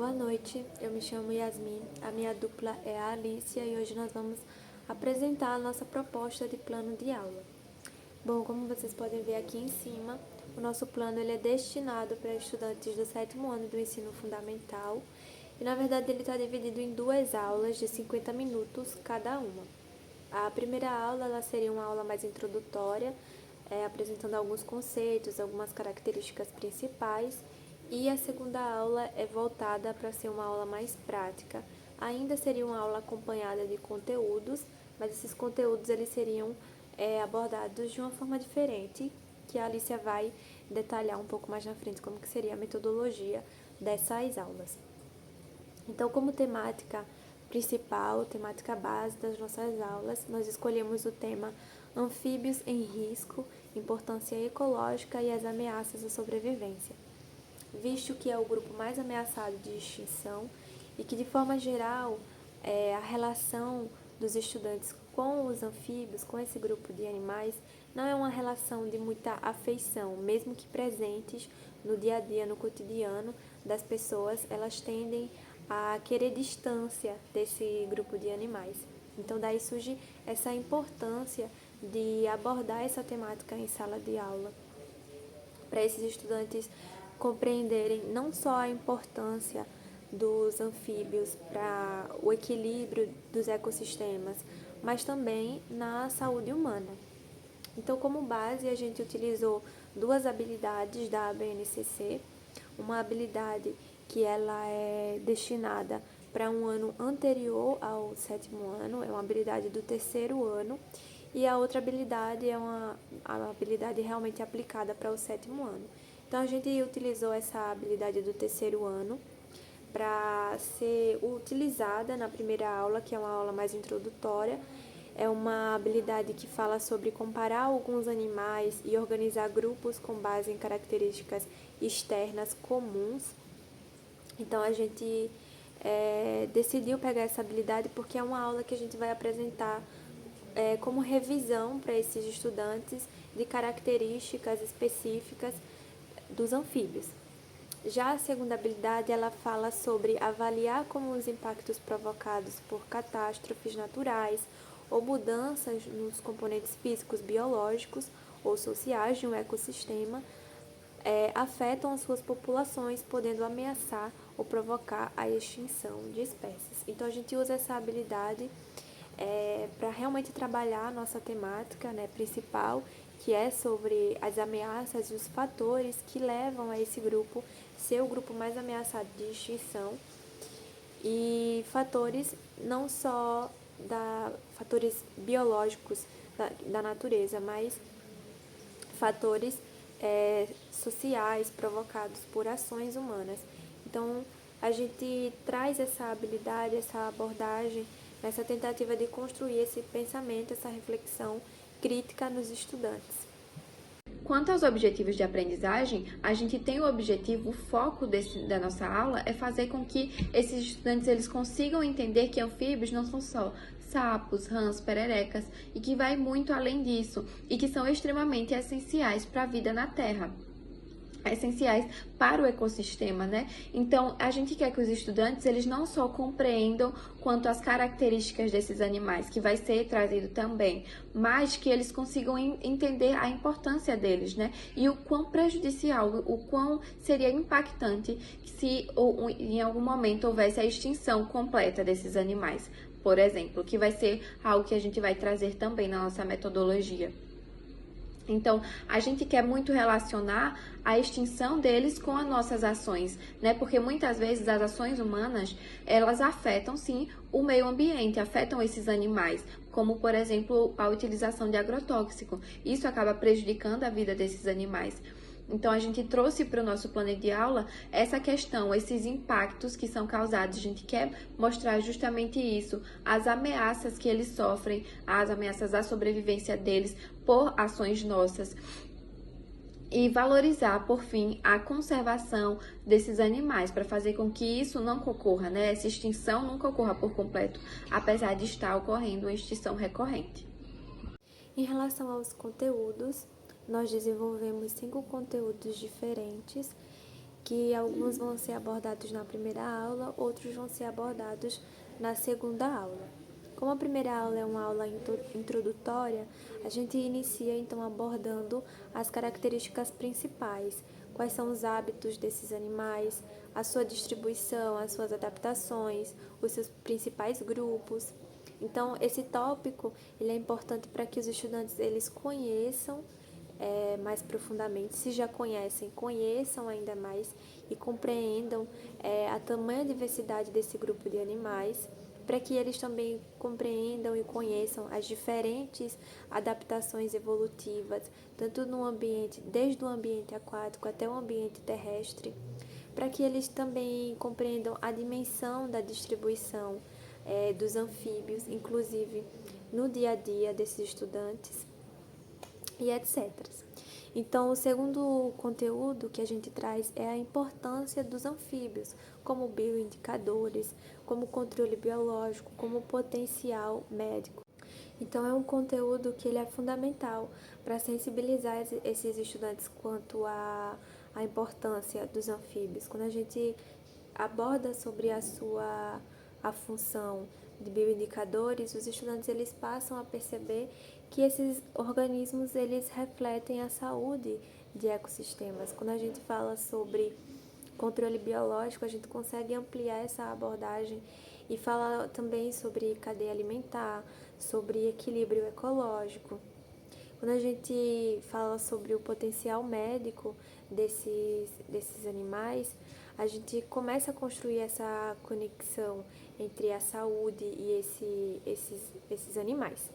Boa noite, eu me chamo Yasmin, a minha dupla é a Alicia e hoje nós vamos apresentar a nossa proposta de plano de aula. Bom, como vocês podem ver aqui em cima, o nosso plano ele é destinado para estudantes do 7º ano do ensino fundamental e na verdade ele está dividido em 2 aulas de 50 minutos cada uma. A primeira aula ela seria uma aula mais introdutória, apresentando alguns conceitos, algumas características principais, e a segunda aula é voltada para ser uma aula mais prática. Ainda seria uma aula acompanhada de conteúdos, mas esses conteúdos eles seriam abordados de uma forma diferente, que a Alicia vai detalhar um pouco mais na frente como que seria a metodologia dessas aulas. Então, como temática principal, temática base das nossas aulas, nós escolhemos o tema Anfíbios em Risco, Importância Ecológica e as Ameaças à Sobrevivência, visto que é o grupo mais ameaçado de extinção e que, de forma geral, a relação dos estudantes com os anfíbios, com esse grupo de animais, não é uma relação de muita afeição, mesmo que presentes no dia a dia, no cotidiano das pessoas, elas tendem a querer distância desse grupo de animais. Então, daí surge essa importância de abordar essa temática em sala de aula, para esses estudantes compreenderem não só a importância dos anfíbios para o equilíbrio dos ecossistemas, mas também na saúde humana. Então, como base, a gente utilizou 2 habilidades da ABNCC, uma habilidade que ela é destinada para um ano anterior ao 7º ano, é uma habilidade do 3º ano, e a outra habilidade é uma habilidade realmente aplicada para o 7º ano. Então, a gente utilizou essa habilidade do 3º ano para ser utilizada na primeira aula, que é uma aula mais introdutória. É uma habilidade que fala sobre comparar alguns animais e organizar grupos com base em características externas comuns. Então, a gente decidiu pegar essa habilidade porque é uma aula que a gente vai apresentar como revisão para esses estudantes de características específicas dos anfíbios. Já a segunda habilidade, ela fala sobre avaliar como os impactos provocados por catástrofes naturais ou mudanças nos componentes físicos, biológicos ou sociais de um ecossistema afetam as suas populações, podendo ameaçar ou provocar a extinção de espécies. Então, a gente usa essa habilidade para realmente trabalhar a nossa temática principal, que é sobre as ameaças e os fatores que levam a esse grupo ser o grupo mais ameaçado de extinção, e fatores não só fatores biológicos da natureza, mas fatores sociais provocados por ações humanas. Então, a gente traz essa habilidade, essa abordagem, nessa tentativa de construir esse pensamento, essa reflexão crítica nos estudantes. Quanto aos objetivos de aprendizagem, a gente tem o objetivo, o foco da nossa aula é fazer com que esses estudantes eles consigam entender que anfíbios não são só sapos, rãs, pererecas e que vai muito além disso e que são extremamente essenciais para a vida na Terra. Essenciais para o ecossistema, né? Então, a gente quer que os estudantes, eles não só compreendam quanto às características desses animais, que vai ser trazido também, mas que eles consigam entender a importância deles, né? E o quão prejudicial, o quão seria impactante se em algum momento houvesse a extinção completa desses animais, por exemplo, que vai ser algo que a gente vai trazer também na nossa metodologia. Então, a gente quer muito relacionar a extinção deles com as nossas ações, né? Porque muitas vezes as ações humanas, elas afetam, sim, o meio ambiente, afetam esses animais, como, por exemplo, a utilização de agrotóxico. Isso acaba prejudicando a vida desses animais. Então, a gente trouxe para o nosso plano de aula essa questão, esses impactos que são causados. A gente quer mostrar justamente isso, as ameaças que eles sofrem, as ameaças à sobrevivência deles por ações nossas. E valorizar, por fim, a conservação desses animais, para fazer com que isso não ocorra, né? Essa extinção nunca ocorra por completo, apesar de estar ocorrendo uma extinção recorrente. Em relação aos conteúdos, nós desenvolvemos 5 conteúdos diferentes que alguns vão ser abordados na primeira aula, outros vão ser abordados na segunda aula. Como a primeira aula é uma aula introdutória, a gente inicia então abordando as características principais, quais são os hábitos desses animais, a sua distribuição, as suas adaptações, os seus principais grupos. Então, esse tópico ele é importante para que os estudantes eles conheçam mais profundamente, se já conhecem, conheçam ainda mais e compreendam a tamanha diversidade desse grupo de animais, para que eles também compreendam e conheçam as diferentes adaptações evolutivas, tanto no ambiente, desde o ambiente aquático até o ambiente terrestre, para que eles também compreendam a dimensão da distribuição dos anfíbios, inclusive no dia a dia desses estudantes e etc. Então, o segundo conteúdo que a gente traz é a importância dos anfíbios, como bioindicadores, como controle biológico, como potencial médico. Então, é um conteúdo que ele é fundamental para sensibilizar esses estudantes quanto à importância dos anfíbios. Quando a gente aborda sobre a função de bioindicadores, os estudantes eles passam a perceber que esses organismos eles refletem a saúde de ecossistemas. Quando a gente fala sobre controle biológico, a gente consegue ampliar essa abordagem e falar também sobre cadeia alimentar, sobre equilíbrio ecológico. Quando a gente fala sobre o potencial médico desses animais, a gente começa a construir essa conexão entre a saúde e esses animais.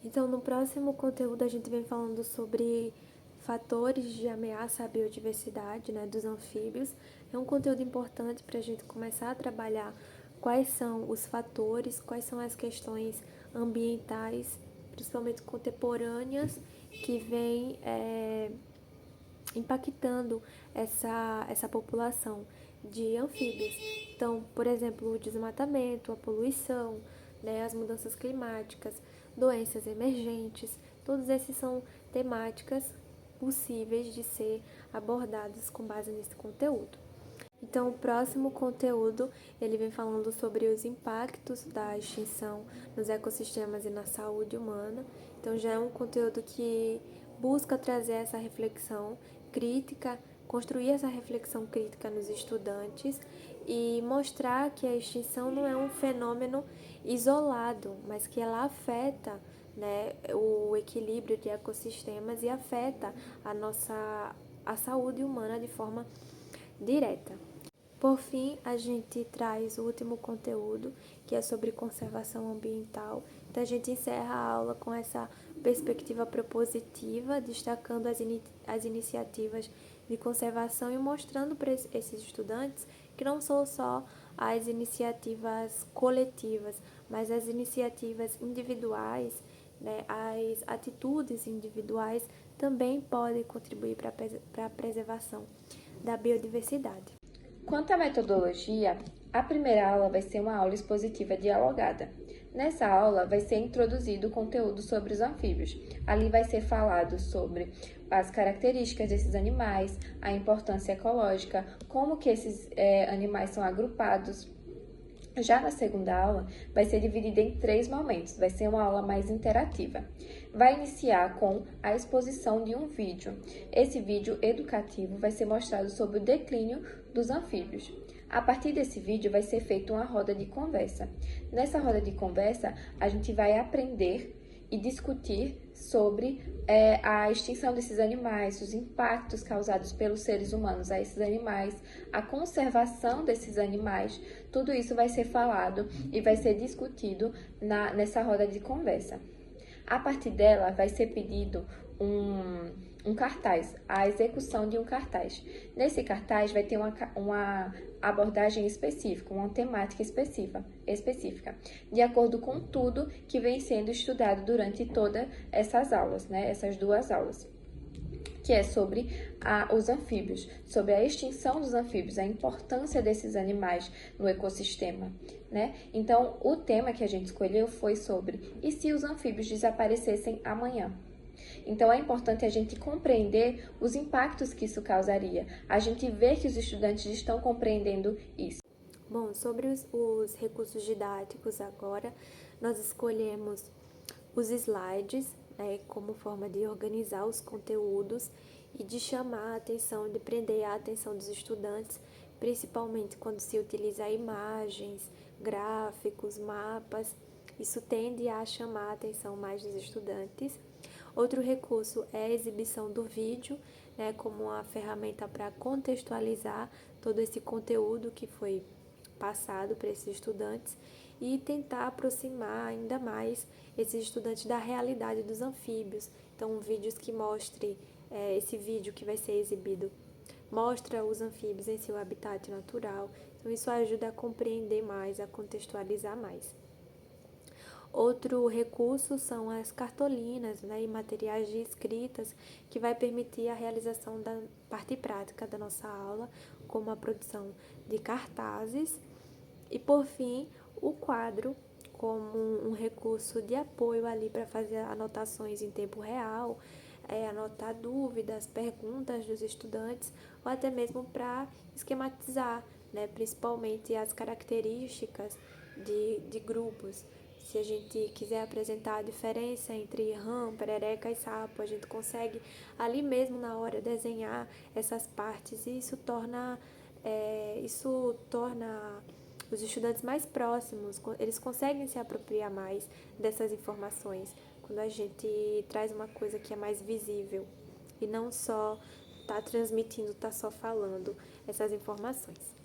Então, no próximo conteúdo, a gente vem falando sobre fatores de ameaça à biodiversidade, né, dos anfíbios. É um conteúdo importante para a gente começar a trabalhar quais são os fatores, quais são as questões ambientais, principalmente contemporâneas, que vêm impactando essa população de anfíbios. Então, por exemplo, o desmatamento, a poluição, né, as mudanças climáticas, doenças emergentes, todos esses são temáticas possíveis de ser abordadas com base nesse conteúdo. Então, o próximo conteúdo, ele vem falando sobre os impactos da extinção nos ecossistemas e na saúde humana. Então, já é um conteúdo que busca trazer essa reflexão crítica, construir essa reflexão crítica nos estudantes e mostrar que a extinção não é um fenômeno isolado, mas que ela afeta, né, o equilíbrio de ecossistemas e afeta a saúde humana de forma direta. Por fim, a gente traz o último conteúdo, que é sobre conservação ambiental. Então, a gente encerra a aula com essa perspectiva propositiva, destacando as iniciativas de conservação e mostrando para esses estudantes que não são só as iniciativas coletivas, mas as iniciativas individuais, né, as atitudes individuais também podem contribuir para a preservação da biodiversidade. Quanto à metodologia, a primeira aula vai ser uma aula expositiva dialogada. Nessa aula vai ser introduzido o conteúdo sobre os anfíbios. Ali vai ser falado sobre as características desses animais, a importância ecológica, como que esses animais são agrupados. Já na segunda aula, vai ser dividida em 3 momentos, vai ser uma aula mais interativa. Vai iniciar com a exposição de um vídeo. Esse vídeo educativo vai ser mostrado sobre o declínio dos anfíbios. A partir desse vídeo vai ser feita uma roda de conversa. Nessa roda de conversa, a gente vai aprender e discutir sobre a extinção desses animais, os impactos causados pelos seres humanos a esses animais, a conservação desses animais. Tudo isso vai ser falado e vai ser discutido nessa roda de conversa. A partir dela, vai ser pedido um cartaz, a execução de um cartaz. Nesse cartaz vai ter uma abordagem específica, uma temática específica, de acordo com tudo que vem sendo estudado durante todas essas aulas, né? Essas 2 aulas, que é sobre os anfíbios, sobre a extinção dos anfíbios, a importância desses animais no ecossistema, né? Então, o tema que a gente escolheu foi sobre: e se os anfíbios desaparecessem amanhã? Então, é importante a gente compreender os impactos que isso causaria, a gente ver que os estudantes estão compreendendo isso. Bom, sobre os recursos didáticos agora, nós escolhemos os slides, né, como forma de organizar os conteúdos e de chamar a atenção, de prender a atenção dos estudantes, principalmente quando se utiliza imagens, gráficos, mapas. Isso tende a chamar a atenção mais dos estudantes. Outro recurso é a exibição do vídeo, né, como uma ferramenta para contextualizar todo esse conteúdo que foi passado para esses estudantes e tentar aproximar ainda mais esses estudantes da realidade dos anfíbios. Então, vídeos que mostrem, esse vídeo que vai ser exibido mostra os anfíbios em seu habitat natural. Então, isso ajuda a compreender mais, a contextualizar mais. Outro recurso são as cartolinas, né, e materiais de escritas, que vai permitir a realização da parte prática da nossa aula, como a produção de cartazes. E, por fim, o quadro, como um recurso de apoio ali para fazer anotações em tempo real, anotar dúvidas, perguntas dos estudantes, ou até mesmo para esquematizar, né, principalmente as características de grupos. Se a gente quiser apresentar a diferença entre rã, perereca e sapo, a gente consegue ali mesmo na hora desenhar essas partes e isso torna os estudantes mais próximos, eles conseguem se apropriar mais dessas informações quando a gente traz uma coisa que é mais visível e não só está transmitindo, está só falando essas informações.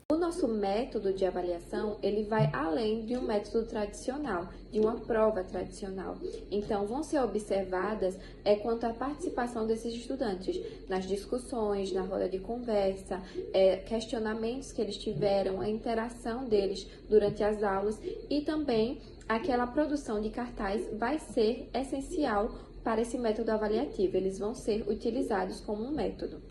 O nosso método de avaliação, ele vai além de um método tradicional, de uma prova tradicional. Então, vão ser observadas quanto à participação desses estudantes nas discussões, na roda de conversa, questionamentos que eles tiveram, a interação deles durante as aulas e também aquela produção de cartaz vai ser essencial para esse método avaliativo. Eles vão ser utilizados como um método.